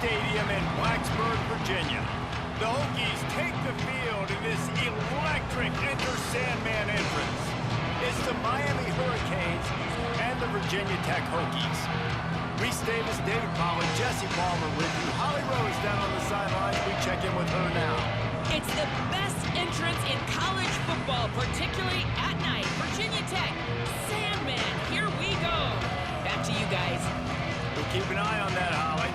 Stadium in Blacksburg, Virginia. The Hokies take the field in this electric Enter Sandman entrance. It's the Miami Hurricanes and the Virginia Tech Hokies. Reese Davis, David Pollard, Jesse Palmer with you. Holly Rose down on the sidelines. We check in with her now. It's the best entrance in college football, particularly at night. Virginia Tech, Sandman, here we go. Back to you guys. We'll keep an eye on that, Holly.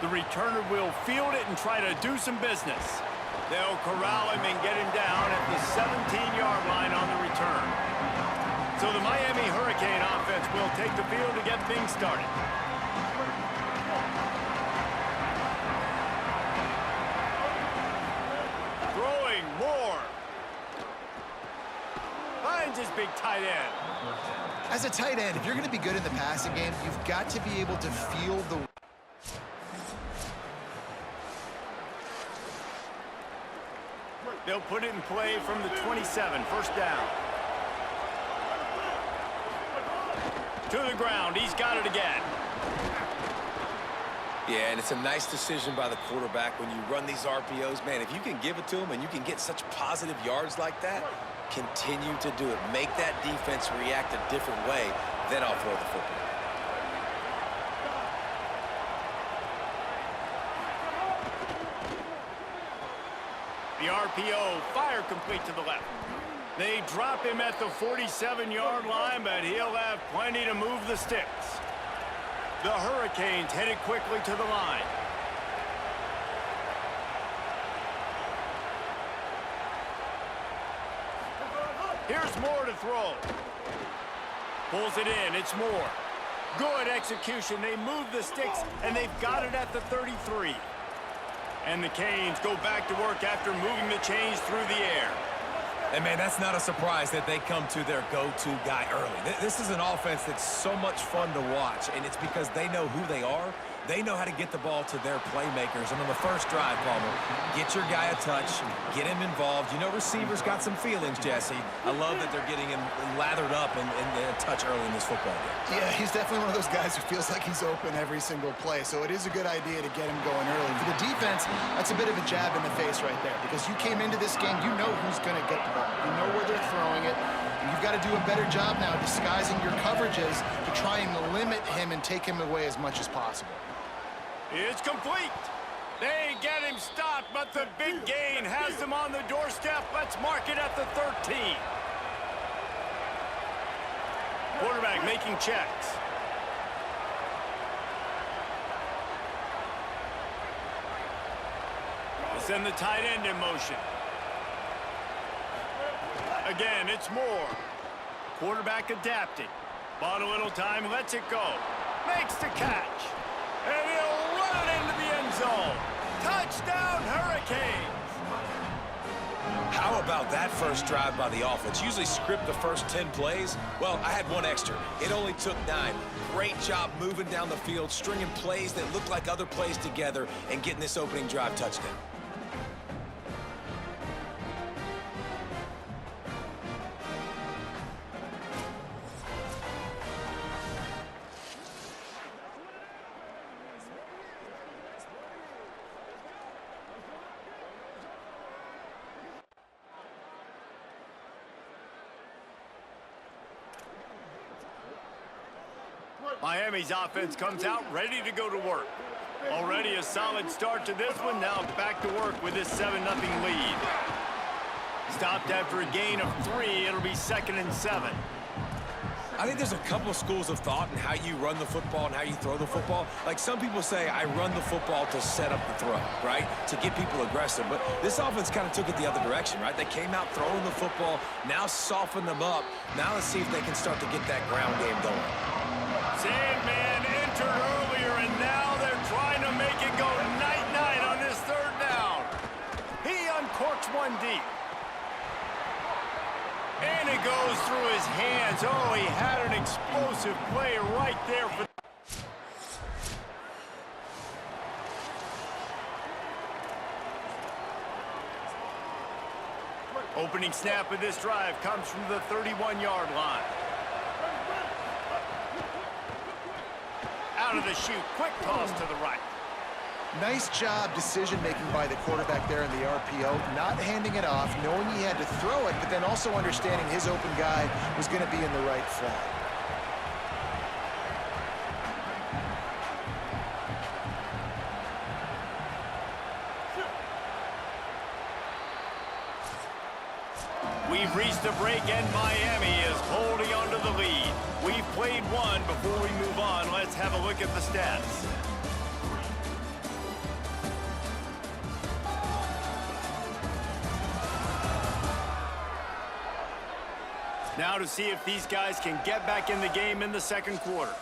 The returner will field it and try to do some business. They'll corral him and get him down at the 17-yard line on the return. So the Miami Hurricane offense will take the field to get things started. Throwing more. Finds his big tight end. As a tight end, if you're going to be good in the passing game, you've got to be able to feel the... They'll put it in play from the 27, first down. To the ground, he's got it again. Yeah, and it's a nice decision by the quarterback when you run these RPOs. Man, if you can give it to him and you can get such positive yards like that, continue to do it. Make that defense react a different way, then I'll throw the football. The RPO, fire complete to the left. They drop him at the 47-yard line, but he'll have plenty to move the sticks. The Hurricanes headed quickly to the line. Here's Moore to throw. Pulls it in, it's Moore. Good execution, they move the sticks, and they've got it at the 33. And the Canes go back to work after moving the chains through the air. And, man, that's not a surprise that they come to their go-to guy early. This is an offense that's so much fun to watch, and it's because they know who they are. They know how to get the ball to their playmakers. And on the first drive, Palmer, get your guy a touch, get him involved. You know receivers got some feelings, Jesse. I love that they're getting him lathered up and a touch early in this football game. Yeah, he's definitely one of those guys who feels like he's open every single play, so it is a good idea to get him going early. For the defense, that's a bit of a jab in the face right there, because you came into this game, you know who's going to get the ball. You know where they're throwing it. And you've got to do a better job now disguising your coverages to try and limit him and take him away as much as possible. It's complete. They get him stopped, but the big gain has them on the doorstep. Let's mark it at the 13. Quarterback making checks. We'll send the tight end in motion. Again, it's Moore. Quarterback adapting. Bought a little time, lets it go. Makes the catch. And he'll run it into the end zone. Touchdown, Hurricanes! How about that first drive by the offense? Usually script the first 10 plays. Well, I had one extra. It only took 9. Great job moving down the field, stringing plays that look like other plays together, and getting this opening drive touchdown. Miami's offense comes out ready to go to work. Already a solid start to this one. Now back to work with this 7-0 lead. Stopped after a gain of 3. It'll be 2nd and 7. I think there's a couple of schools of thought in how you run the football and how you throw the football. Like some people say, I run the football to set up the throw, right? To get people aggressive. But this offense kind of took it the other direction, right? They came out throwing the football, now soften them up. Now let's see if they can start to get that ground game going. Sandman entered earlier, and now they're trying to make it go night-night on this 3rd down. He uncorks one deep. And it goes through his hands. Oh, he had an explosive play right there for... Opening snap of this drive comes from the 31-yard line. Out of the chute, quick toss to the right. Nice job decision-making by the quarterback there in the RPO, not handing it off, knowing he had to throw it, but then also understanding his open guy was going to be in the right flat. We've reached a break, and Miami is holding on to the lead. We've played one. Before we move on, let's have a look at the stats. Now to see if these guys can get back in the game in the 2nd quarter.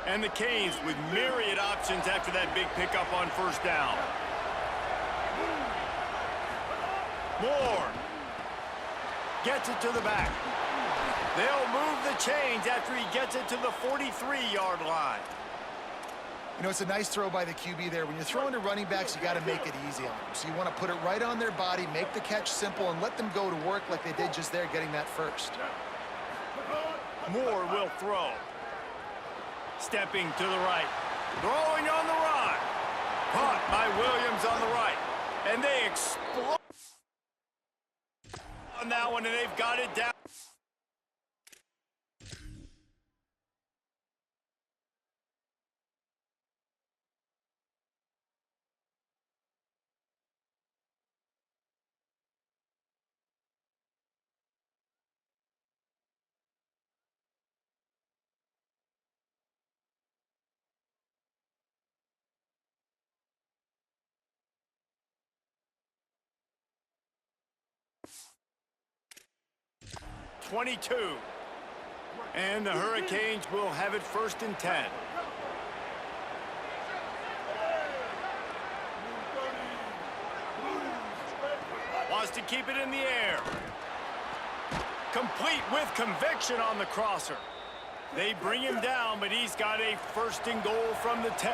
And the Canes with myriad options after that big pickup on 1st down. Moore gets it to the back. They'll move the chains after he gets it to the 43-yard line. You know, it's a nice throw by the QB there. When you're throwing to running backs, you got to make it easy on them. So you want to put it right on their body, make the catch simple, and let them go to work like they did just there, getting that first. Moore will throw. Stepping to the right. Throwing on the run. Caught by Williams on the right. And they explode on that one, and they've got it down. .22. And the Hurricanes will have it 1st and 10. Wants to keep it in the air. Complete with conviction on the crosser. They bring him down, but he's got a 1st and goal from the 10.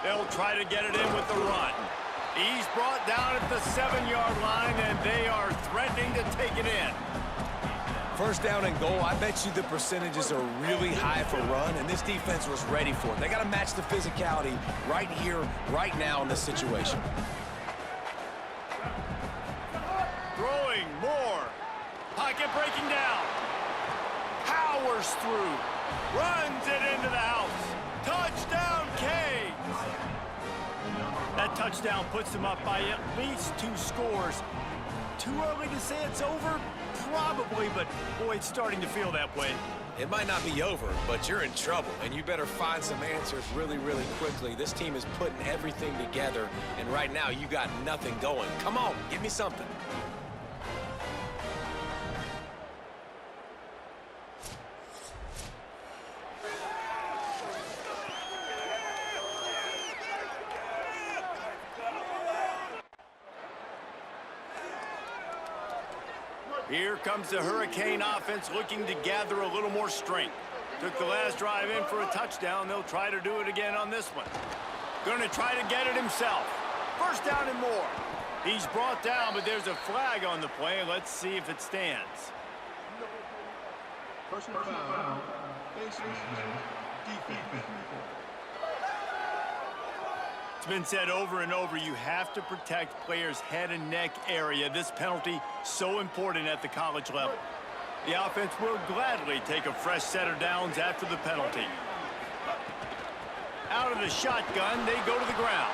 They'll try to get it in with the run. He's brought down at the 7-yard line, and they are threatening to take it in. 1st down and goal, I bet you the percentages are really high for run, and this defense was ready for it. They got to match the physicality right here, right now in this situation. Throwing more. Pocket breaking down. Powers through. Runs it into the house. Touchdown, Canes! That touchdown puts them up by at least 2 scores. Too early to say it's over? Probably, but boy, it's starting to feel that way. It might not be over, but you're in trouble, and you better find some answers really, really quickly. This team is putting everything together, and right now you got nothing going. Come on, give me something. Here comes the Hurricane offense looking to gather a little more strength. Took the last drive in for a touchdown. They'll try to do it again on this one. Going to try to get it himself. 1st down and more. He's brought down, but there's a flag on the play. Let's see if it stands. Personal foul. Defense. It's been said over and over, you have to protect players' head and neck area. This penalty so important at the college level. The offense will gladly take a fresh set of downs after the penalty. out of the shotgun, they go to the ground.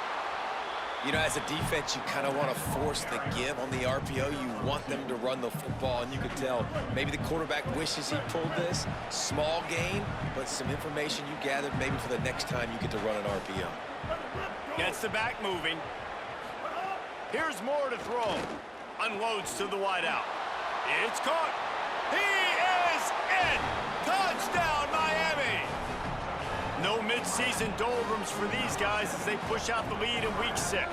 You know, as a defense, you kind of want to force the give on the RPO. You want them to run the football, and you can tell maybe the quarterback wishes he pulled this. Small gain, but some information you gathered maybe for the next time you get to run an RPO. Gets the back moving. Here's Moore to throw. Unloads to the wideout. It's caught. He is in! Touchdown, Miami! No mid-season doldrums for these guys as they push out the lead in Week 6.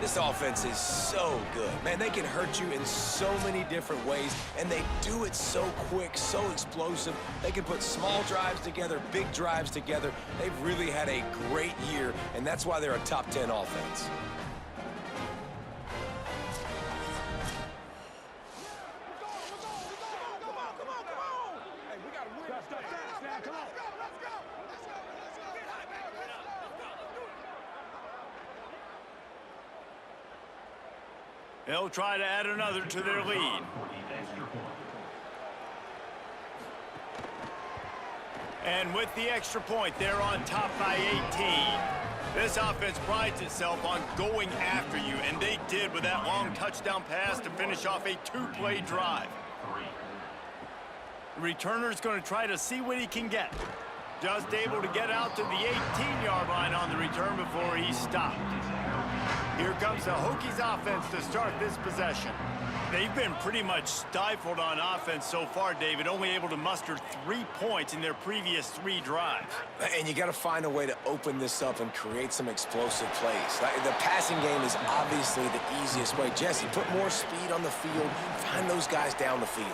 This offense is so good. Man, they can hurt you in so many different ways, and they do it so quick, so explosive. They can put small drives together, big drives together. They've really had a great year, and that's why they're a top 10 offense. They'll try to add another to their lead. And with the extra point, they're on top by 18. This offense prides itself on going after you, and they did with that long touchdown pass to finish off a two-play drive. The returner's going to try to see what he can get. Just able to get out to the 18-yard line on the return before he stopped. Here comes the Hokies offense to start this possession. They've been pretty much stifled on offense so far, David, only able to muster 3 points in their previous 3 drives. And you got to find a way to open this up and create some explosive plays. The passing game is obviously the easiest way. Jesse, put more speed on the field, find those guys down the field.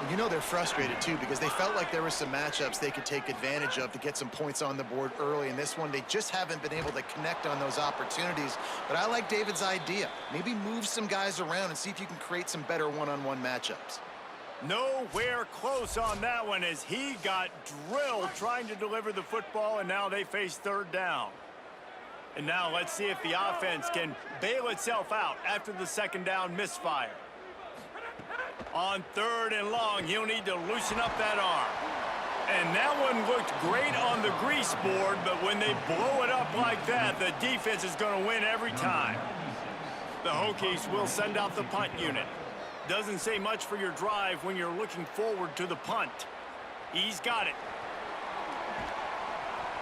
You know they're frustrated, too, because they felt like there were some matchups they could take advantage of to get some points on the board early. In this one, they just haven't been able to connect on those opportunities. But I like David's idea. Maybe move some guys around and see if you can create some better one-on-one matchups. Nowhere close on that one as he got drilled trying to deliver the football, and now they face third down. And now let's see if the offense can bail itself out after the second down misfire. On third and long, he'll need to loosen up that arm. And that one looked great on the grease board, but when they blow it up like that, the defense is going to win every time. The Hokies will send out the punt unit. Doesn't say much for your drive when you're looking forward to the punt. He's got it.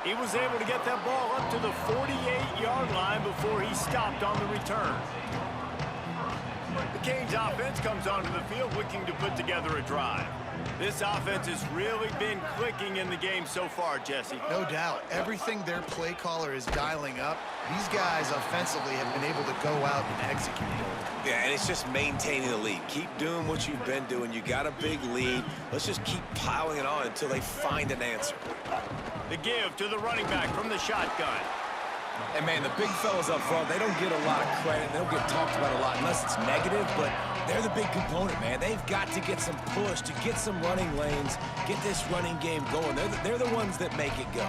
He was able to get that ball up to the 48-yard line before he stopped on the return. The Canes offense comes onto the field looking to put together a drive. This offense has really been clicking in the game so far, Jesse. No doubt. Everything their play caller is dialing up, these guys offensively have been able to go out and execute. Yeah, and it's just maintaining the lead. Keep doing what you've been doing. You got a big lead. Let's just keep piling it on until they find an answer. The give to the running back from the shotgun. And, man, the big fellas up front, they don't get a lot of credit. They don't get talked about a lot unless it's negative, but they're the big component, man. They've got to get some push, to get some running lanes, get this running game going. They're the ones that make it go.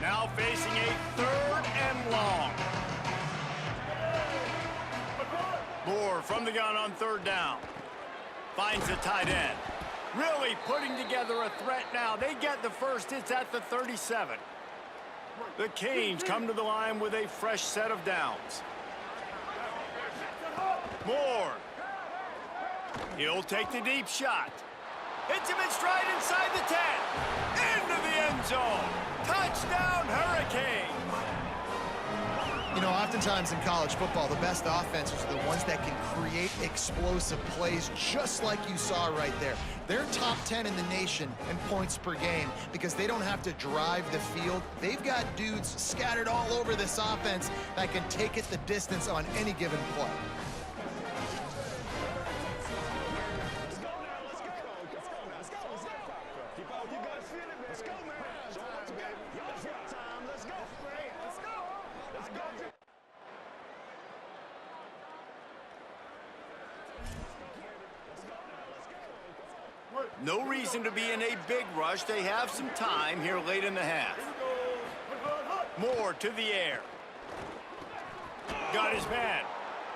Now facing a third and long. Moore from the gun on third down. Finds the tight end. Really putting together a threat now. They get the first. It's at the 37. The Canes come to the line with a fresh set of downs. Moore. He'll take the deep shot. Hits him in stride inside the 10. Into the end zone. Touchdown, Hurricanes. You know, oftentimes in college football, the best offenses are the ones that can create explosive plays, just like you saw right there. They're top 10 in the nation in points per game because they don't have to drive the field. They've got dudes scattered all over this offense that can take it the distance on any given play. No reason to be in a big rush. They have some time here late in the half. Moore to the air. Got his man.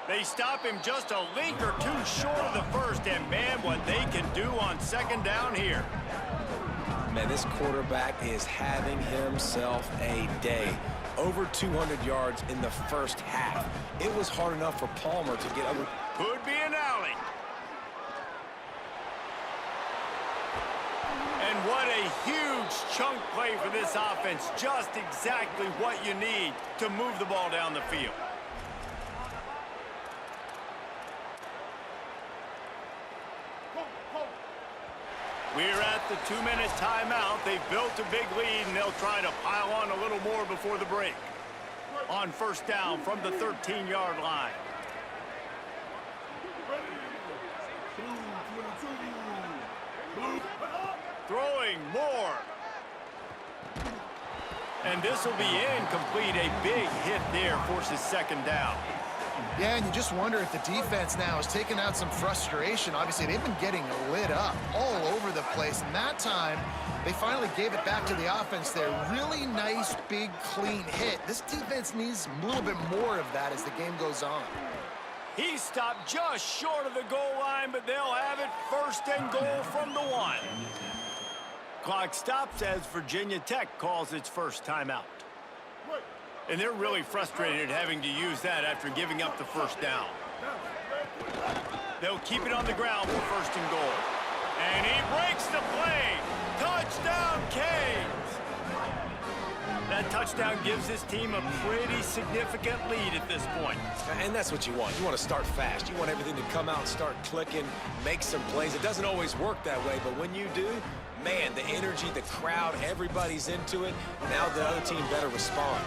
They stop him just a link or two short of the first, and man, what they can do on second down here. Man, this quarterback is having himself a day. Over 200 yards in the first half. It was hard enough for Palmer to get over. Could be an alley. And what a huge chunk play for this offense. Just exactly what you need to move the ball down the field. We're at the 2-minute timeout. They've built a big lead, and they'll try to pile on a little more before the break. On first down from the 13-yard line. Throwing more. And this will be incomplete. A big hit there forces second down. Yeah, and you just wonder if the defense now is taking out some frustration. Obviously, they've been getting lit up all over the place. And that time, they finally gave it back to the offense there. Really nice, big, clean hit. This defense needs a little bit more of that as the game goes on. He stopped just short of the goal line, but they'll have it first and goal from the 1. Clock stops as Virginia Tech calls its first timeout. And they're really frustrated having to use that after giving up the first down. They'll keep it on the ground for first and goal. And he breaks the play. Touchdown, Canes! That touchdown gives his team a pretty significant lead at this point. And that's what you want. You want to start fast. You want everything to come out and start clicking, make some plays. It doesn't always work that way, but when you do, man, the energy, the crowd, everybody's into it. Now the other team better respond.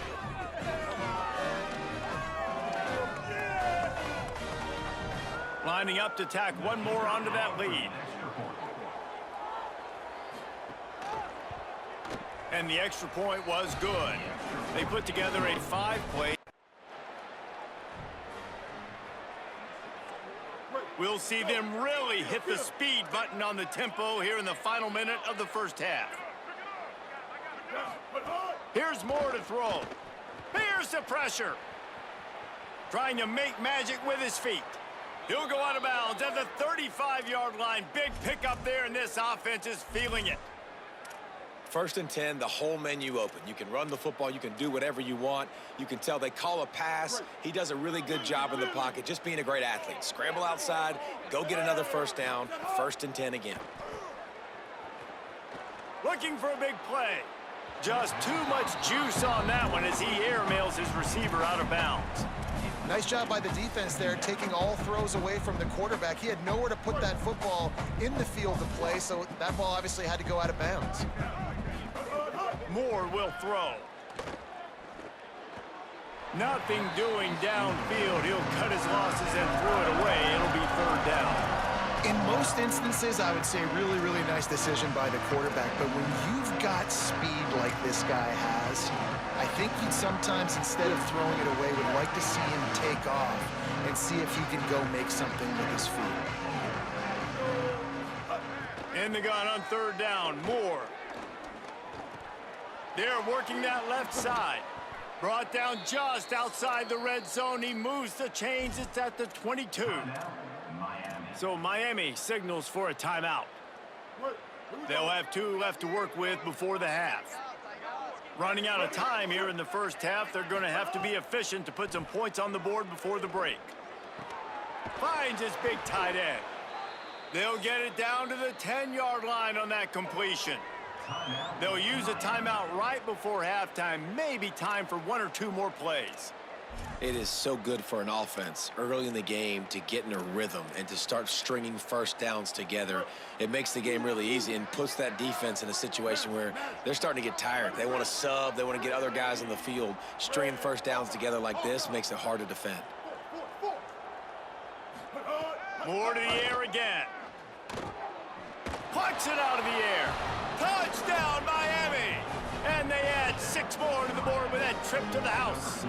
Lining up to tack one more onto that lead. And the extra point was good. They put together a 5-play. We'll see them really hit the speed button on the tempo here in the final minute of the first half. Here's Moore to throw. Here's the pressure. Trying to make magic with his feet. He'll go out of bounds at the 35-yard line. Big pickup there, and this offense is feeling it. First and 10, the whole menu open. You can run the football. You can do whatever you want. You can tell they call a pass. He does a really good job in the pocket, just being a great athlete. Scramble outside, go get another first down, first and 10 again. Looking for a big play. Just too much juice on that one as he airmails his receiver out of bounds. Nice job by the defense there, taking all throws away from the quarterback. He had nowhere to put that football in the field to play, so that ball obviously had to go out of bounds. Moore will throw. Nothing doing downfield. He'll cut his losses and throw it away. It'll be third down. In most instances, I would say really, really nice decision by the quarterback. But when you've got speed like this guy has, I think you'd sometimes, instead of throwing it away, would like to see him take off and see if he can go make something with his feet. In the gun on third down, Moore. They're working that left side. Brought down just outside the red zone. He moves the chains. It's at the 22. So Miami signals for a timeout. They'll have 2 left to work with before the half. Running out of time here in the first half. They're going to have to be efficient to put some points on the board before the break. Finds his big tight end. They'll get it down to the 10-yard line on that completion. They'll use a timeout right before halftime. Maybe time for 1 or 2 more plays. It is so good for an offense early in the game to get in a rhythm and to start stringing first downs together. It makes the game really easy and puts that defense in a situation where they're starting to get tired. They want to sub. They want to get other guys on the field. Stringing first downs together like this makes it hard to defend. More to the air again. Plucks it out of the air. Touchdown, Miami! And they add 6 more to the board with that trip to the house.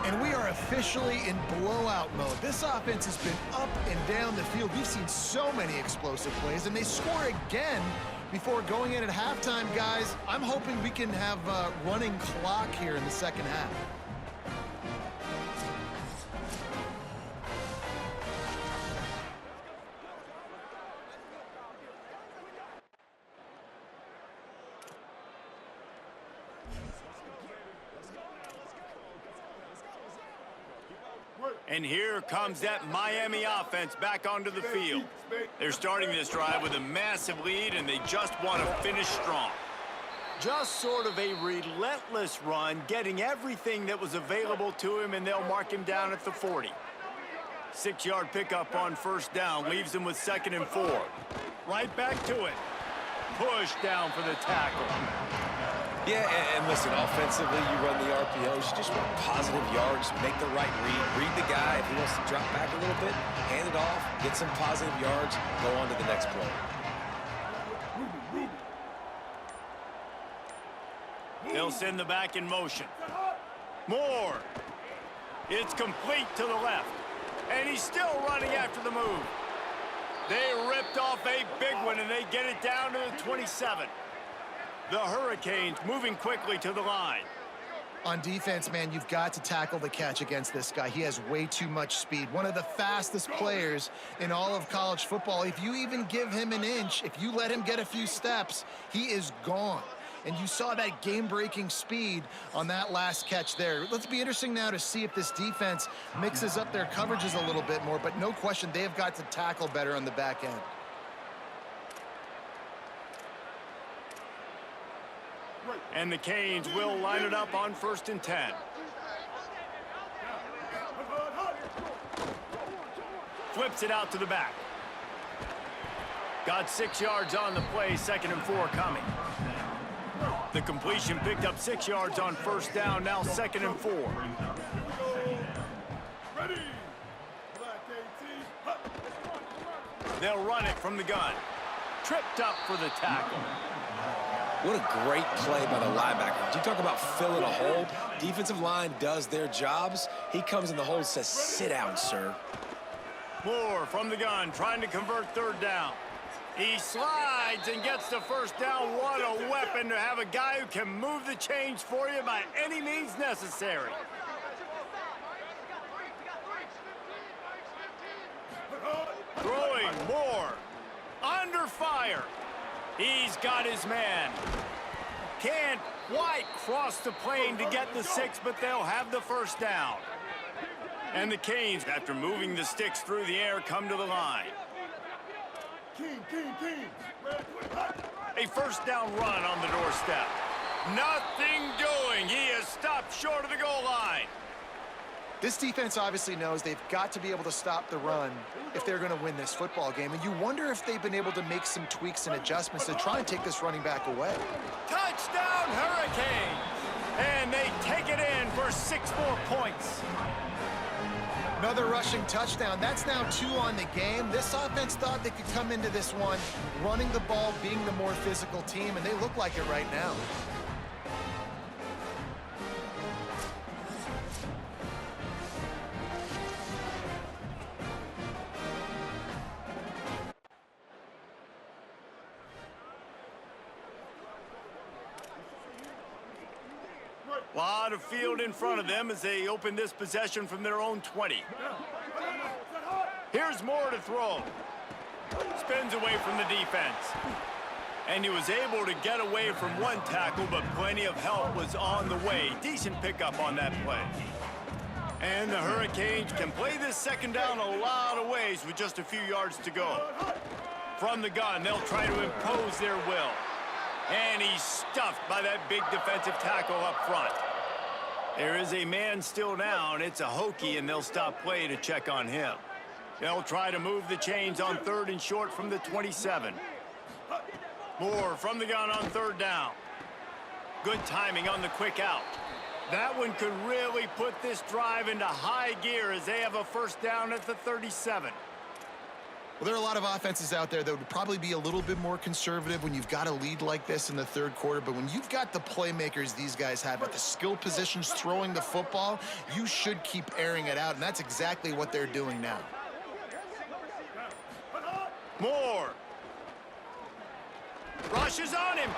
And we are officially in blowout mode. This offense has been up and down the field. We've seen so many explosive plays, and they score again before going in at halftime, guys. I'm hoping we can have a running clock here in the second half. And here comes that Miami offense back onto the field. They're starting this drive with a massive lead, and they just want to finish strong. Just sort of a relentless run, getting everything that was available to him, and they'll mark him down at the 40. 6-yard pickup on first down, leaves him with 2nd and 4. Right back to it. Push down for the tackle. Yeah, and listen, offensively, you run the RPOs, you just want positive yards, make the right read the guy. If he wants to drop back a little bit, hand it off, get some positive yards, go on to the next play. They'll send the back in motion. Moore. It's complete to the left. And he's still running after the move. They ripped off a big one, and they get it down to the 27. The Hurricanes moving quickly to the line. On defense, man, you've got to tackle the catch against this guy. He has way too much speed. One of the fastest players in all of college football. If you even give him an inch, if you let him get a few steps, he is gone. And you saw that game-breaking speed on that last catch there. Let's be interesting now to see if this defense mixes up their coverages a little bit more, but no question, they have got to tackle better on the back end. And the Canes will line it up on 1st and 10. Flips it out to the back. Got 6 yards on the play, 2nd and 4 coming. The completion picked up 6 yards on first down, now 2nd and 4. They'll run it from the gun. Tripped up for the tackle. What a great play by the linebacker. You talk about filling a hole. Defensive line does their jobs. He comes in the hole and says, sit down, sir. Moore from the gun, trying to convert 3rd down. He slides and gets the 1st down. What a weapon to have a guy who can move the chains for you by any means necessary. Throwing Moore. Under fire. He's got his man. Can't quite cross the plane to get the 6, but they'll have the 1st down. And the Canes, after moving the sticks through the air, come to the line. A 1st down run on the doorstep. Nothing doing. He is stopped short of the goal line. This defense obviously knows they've got to be able to stop the run if they're going to win this football game. And you wonder if they've been able to make some tweaks and adjustments to try and take this running back away. Touchdown, Hurricanes! And they take it in for 6 more points. Another rushing touchdown. That's now 2 on the game. This offense thought they could come into this one running the ball, being the more physical team, and they look like it right now. Lot of field in front of them as they open this possession from their own 20. Here's Moore to throw. Spins away from the defense. And he was able to get away from one tackle, but plenty of help was on the way. Decent pickup on that play. And the Hurricanes can play this 2nd down a lot of ways with just a few yards to go. From the gun, they'll try to impose their will. And he's stuffed by that big defensive tackle up front. There is a man still down. It's a Hokie, and they'll stop play to check on him. They'll try to move the chains on 3rd and short from the 27. Moore from the gun on 3rd down. Good timing on the quick out. That one could really put this drive into high gear as they have a 1st down at the 37. Well, there are a lot of offenses out there that would probably be a little bit more conservative when you've got a lead like this in the 3rd quarter. But when you've got the playmakers these guys have at the skill positions throwing the football, you should keep airing it out. And that's exactly what they're doing now. Moore. Rushes on him.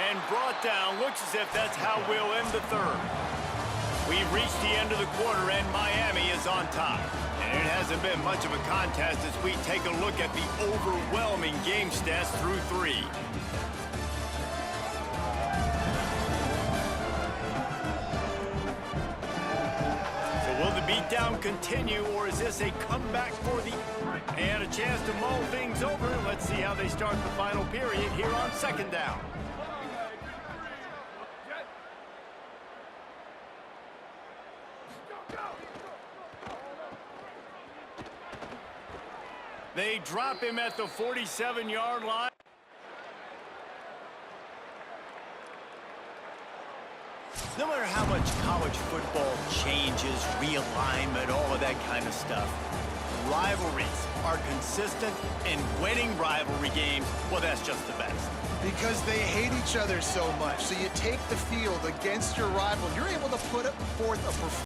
And brought down. Looks as if that's how we'll end the 3rd. We've reached the end of the quarter, and Miami is on top. And it hasn't been much of a contest as we take a look at the overwhelming game stats through 3. So will the beatdown continue, or is this a comeback for the... And a chance to mull things over. Let's see how they start the final period here on second down. They drop him at the 47-yard line. No matter how much college football changes, realignment, all of that kind of stuff, rivalries are consistent, and winning rivalry games, well, that's just the best. Because they hate each other so much. So you take the field against your rival. You're able to put forth a performance